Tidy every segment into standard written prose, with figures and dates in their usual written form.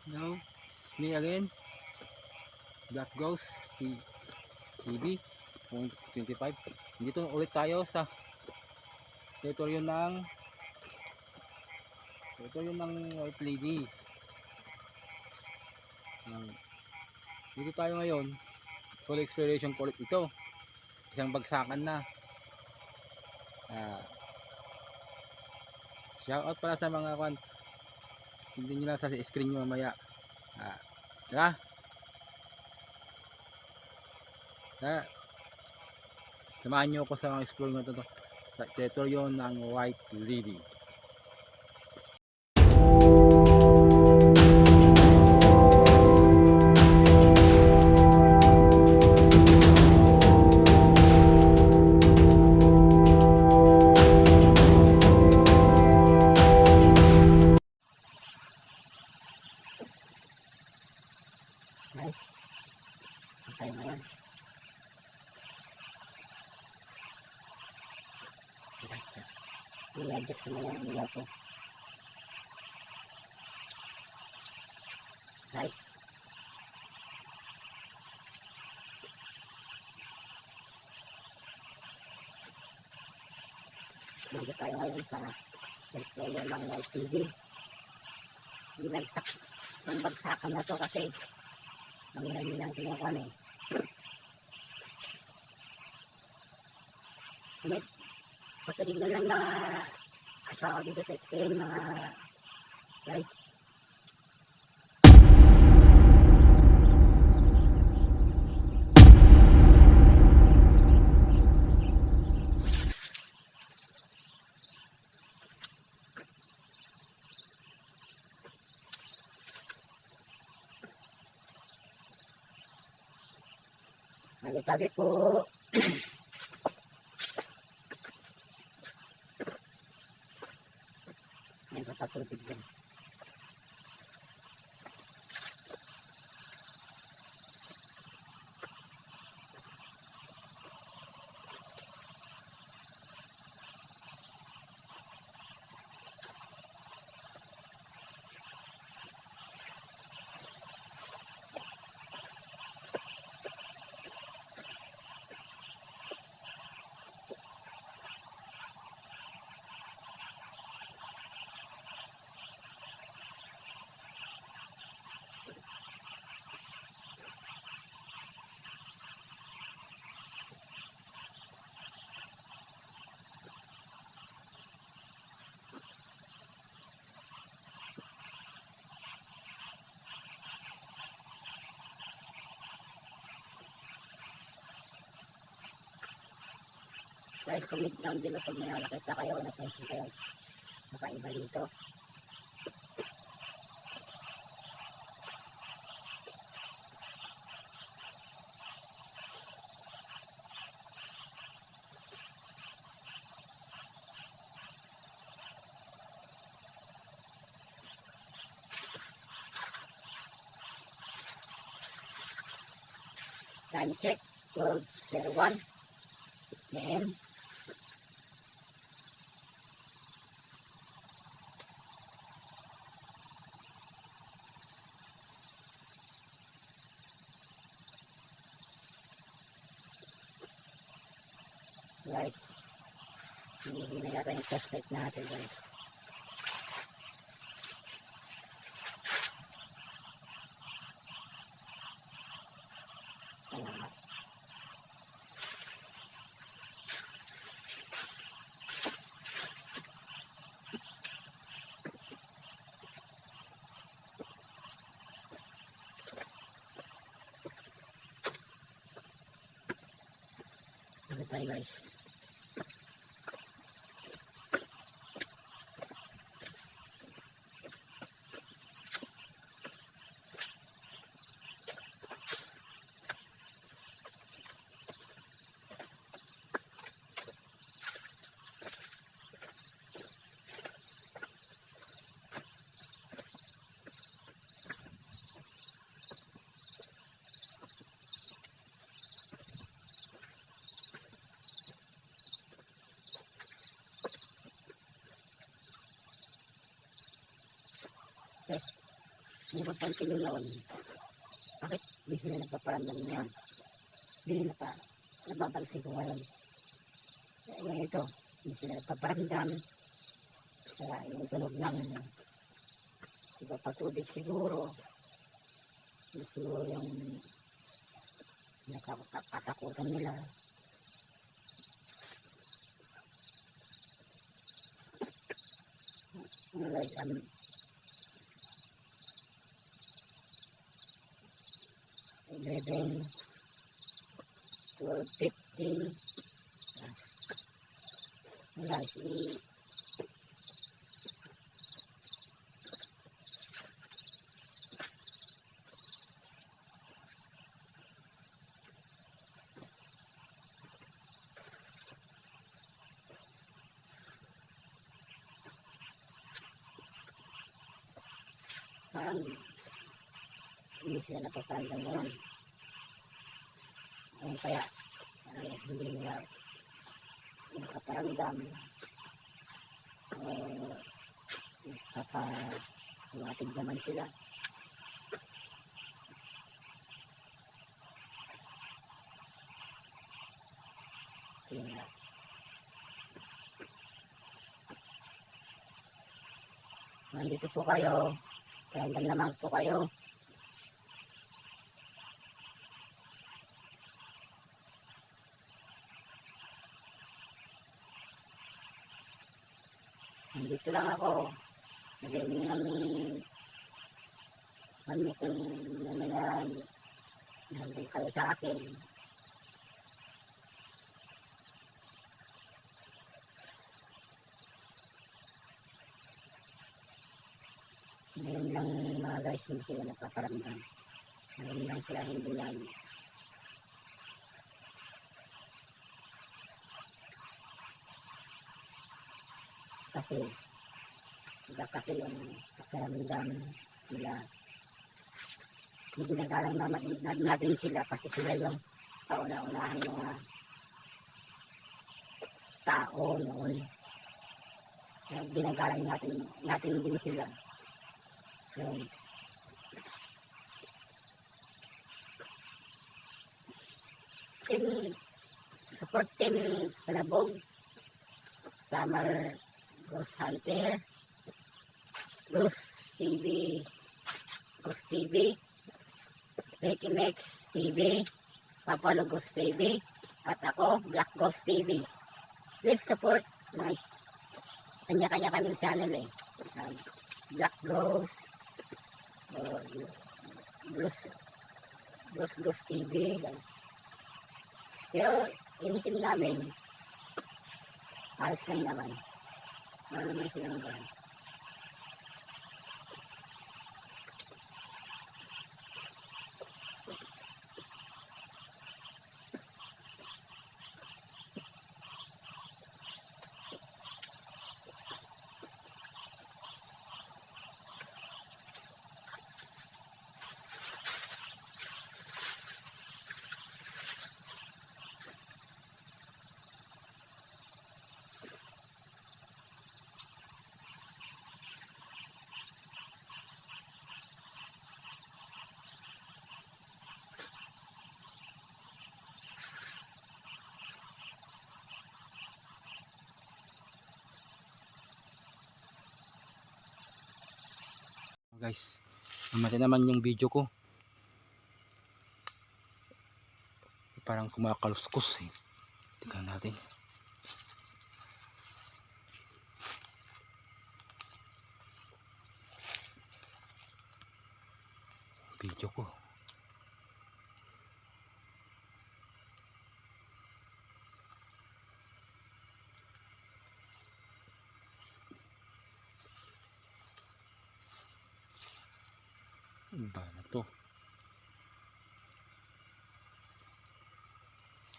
Now, it's me again, Black Ghost TV 25. Dito ulit tayo sa teritoryo ng White Lady. Dito tayo ngayon, full exploration po ulit ito. Isang bagsakan na. Shout out pala sa mga kwan. Tingnan nyo lang sa screen nyo mamaya. Tara. Samahan nyo ako sa mga explore na ito. Sa teritoryo ng White Lady. Guys, tayo ngayon. I-adjust ko na lang ang ilaw ko. Guys, dito tayo ngayon sa teritoryo ng White Lady. Binagsak ang bagsakan na to kasi ang nilang kinukuha na eh. Ngunit, pagkatignan lang na asawa dito sa screen mga guys. Nagitabi po. May papatubig din. Guys, comment down dito pag may nakakita kayo o napansin kayo nakaiba dito. Time check 12:01 AM. Guys, hindi na yata yung flashlight natin guys. Salamat. Ano tayo guys? Hindi ko pansin yung noon. Bakit di sila nagpaparamdam ngayon? Hindi nila pa nababansin ko ngayon. Kaya ito, hindi sila nagpaparamdam. Kaya yung tunog ng iba pa tubig siguro. Siguro yung nakakatakutan nila. Like, 11, 12, 15. Wala si parang hindi sila napaparamdam ngayon. Kaya hindi nila nakaparamdam nakapalatig naman sila. Kaya nandito po kayo, paramdam naman po kayo. Nandito lang ako. Naging ano kung nandun kayo sa akin. Ngayon lang mga guys, hindi sila nagpaparamdam. Ngayon lang sila hindi lang. Kasi iba kasi yung pakiramdam nila. Hindi ginagalang natin sila kasi sila yung kauna-unahan mga tao noon. Ginagalang natin din sila. So, support team Palabog, Samal Ghost Hunter, Ghost TV, Ricky Max TV, Papalo Ghost TV, at ako, Black Ghost TV. Please support my kanya-kanya kaming channel eh. Black Ghost, Ghost TV. Pero yung team namin, ayos lang naman. Wala naman silang gan. Guys, namatay naman yung video ko. Parang kumakaluskus eh. Tingnan natin. Video ko. Iba na to.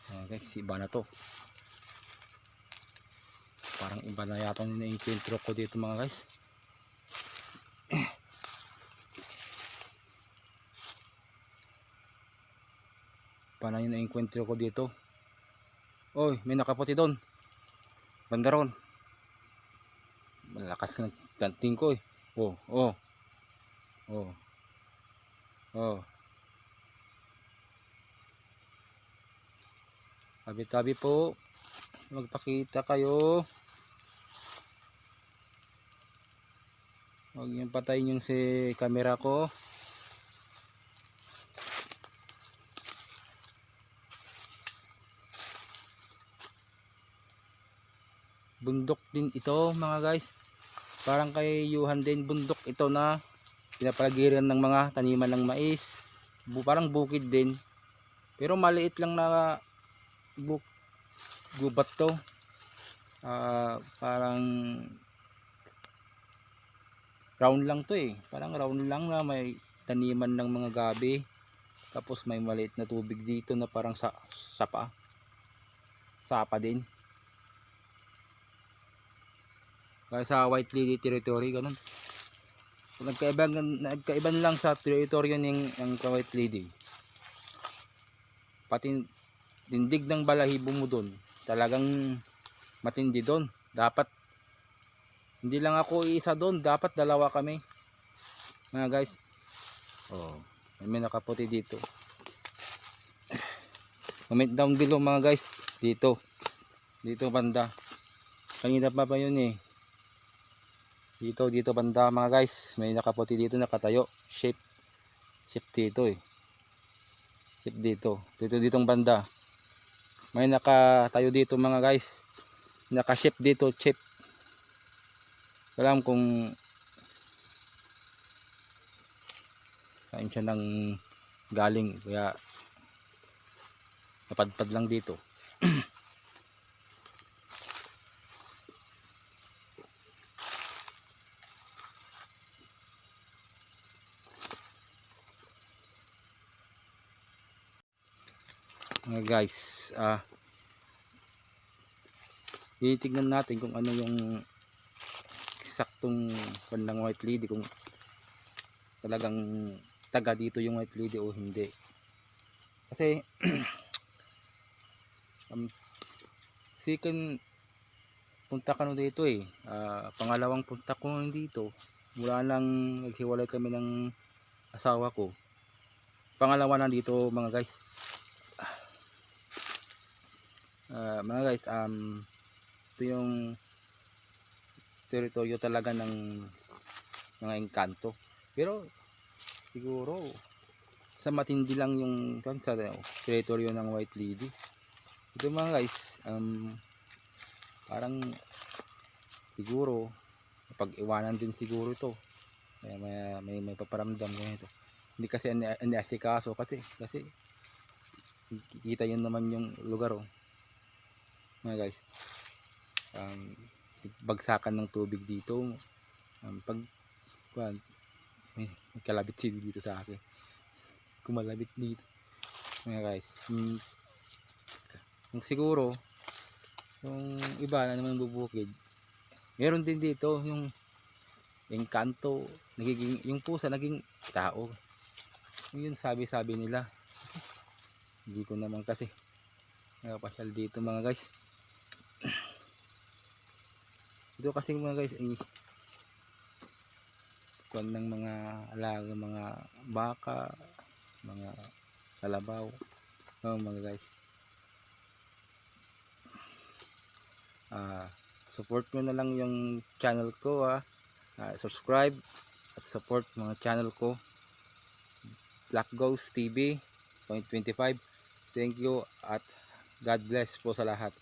Ayan guys, iba na to. Parang iba na yata yung na-encounter ko dito mga guys. Parang yung na-encounter ko dito. Oy, may nakaputi doon. Banda ron. Malakas ka ng tanting ko eh. Oh. Oh. Tabi-tabi po. Magpakita kayo. Huwag yung patayin yung si camera ko. Bundok din ito mga guys. Parang kay Yuhan din, bundok ito na pinapalagiran ng mga taniman ng mais. Parang bukid din. Pero maliit lang na gubat to. Parang round lang to eh. Parang round lang na may taniman ng mga gabi. Tapos may maliit na tubig dito na parang sapa din. Kaya sa White Lily territory ganun. Nagkaiban lang sa teritoryo ng White Lily. Pati dindig ng balahibo mo doon, talagang matindi doon. Dapat hindi lang ako isa doon, dapat dalawa kami. Mga guys. Oh, may nakaputi dito. Comment down below mga guys. Dito banda. Kanina pa yun eh. Dito banda mga guys, may nakaputi dito, nakatayo, shape dito eh, shape ditong banda, may nakatayo dito mga guys, naka-shape dito, shape, alam kung saan siya nang galing, kaya napadpad lang dito. Mga guys, titignan natin kung ano yung eksaktong bandang White Lady, kung talagang taga dito yung White Lady o hindi. Kasi second punta ka dito eh, pangalawang punta ko dito mula nang naghiwalay kami ng asawa ko. Pangalawa na dito mga guys. Mga guys, ito yung teritoryo talaga ng mga engkanto. Pero siguro sa matindi lang yung sa teritoryo ng White Lady. Ito mga guys, parang siguro pag-iwanan din siguro ito. May paparamdam ganito. Hindi kasi aniasikaso kasi kita yun naman yung lugar oh. Mga guys, bagsakan ng tubig dito, may kalabit dito sa akin, kumalabit dito mga guys. Yung siguro yung iba na naman bubukid, meron din dito yung engkanto, nagiging yung pusa naging tao, yun sabi nila. Hindi ko naman kasi nakapasyal dito mga guys. Ito kasi mga guys ay kuwan ng mga alaga, mga baka, mga kalabaw. Mga guys, support nyo na lang yung channel ko subscribe at support mga channel ko, Black Ghost TV 0.25. Thank you at God bless po sa lahat.